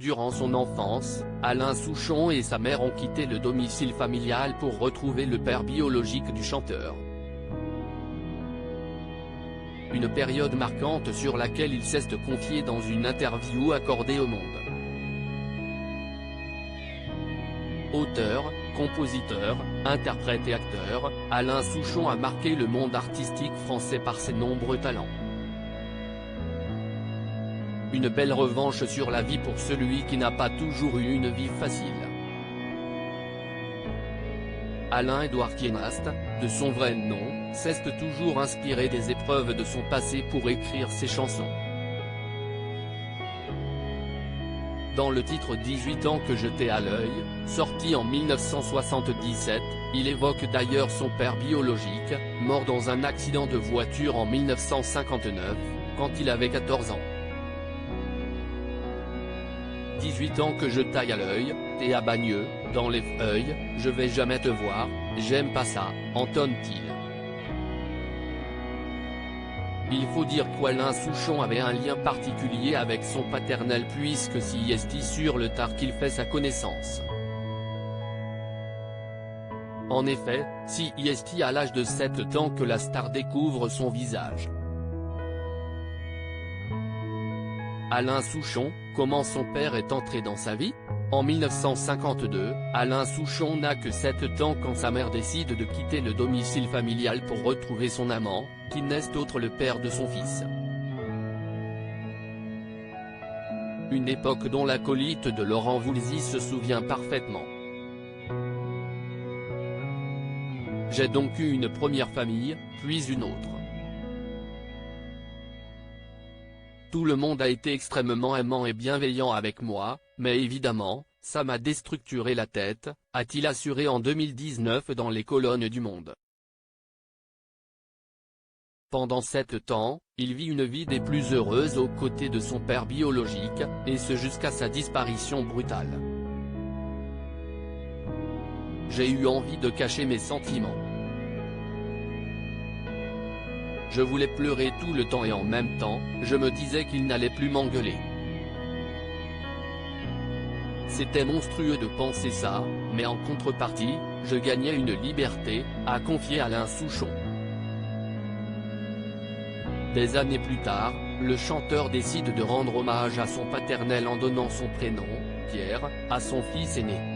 Durant son enfance, Alain Souchon et sa mère ont quitté le domicile familial pour retrouver le père biologique du chanteur. Une période marquante sur laquelle il s'est confié dans une interview accordée au Monde. Auteur, compositeur, interprète et acteur, Alain Souchon a marqué le monde artistique français par ses nombreux talents. Une belle revanche sur la vie pour celui qui n'a pas toujours eu une vie facile. Alain-Édouard Kienast, de son vrai nom, s'est toujours inspiré des épreuves de son passé pour écrire ses chansons. Dans le titre 18 ans que je t'ai à l'œil, sorti en 1977, il évoque d'ailleurs son père biologique, mort dans un accident de voiture en 1959, quand il avait 14 ans. 18 ans que je taille à l'œil, t'es à Bagneux, dans les feuilles, je vais jamais te voir, j'aime pas ça, entonne-t-il. Il faut dire qu'Alain Souchon avait un lien particulier avec son paternel puisque c'est sur le tard qu'il fait sa connaissance. En effet, c'est à l'âge de 7 ans que la star découvre son visage. Alain Souchon, comment son père est entré dans sa vie? En 1952, Alain Souchon n'a que 7 ans quand sa mère décide de quitter le domicile familial pour retrouver son amant, qui n'est autre le père de son fils. Une époque dont l'acolyte de Laurent Voulzy se souvient parfaitement. J'ai donc eu une première famille, puis une autre. Tout le monde a été extrêmement aimant et bienveillant avec moi, mais évidemment, ça m'a déstructuré la tête, a-t-il assuré en 2019 dans les colonnes du Monde. Pendant 7 ans, il vit une vie des plus heureuses aux côtés de son père biologique, et ce jusqu'à sa disparition brutale. J'ai eu envie de cacher mes sentiments. Je voulais pleurer tout le temps et en même temps, je me disais qu'il n'allait plus m'engueuler. C'était monstrueux de penser ça, mais en contrepartie, je gagnais une liberté, a confié Alain Souchon. Des années plus tard, le chanteur décide de rendre hommage à son paternel en donnant son prénom, Pierre, à son fils aîné.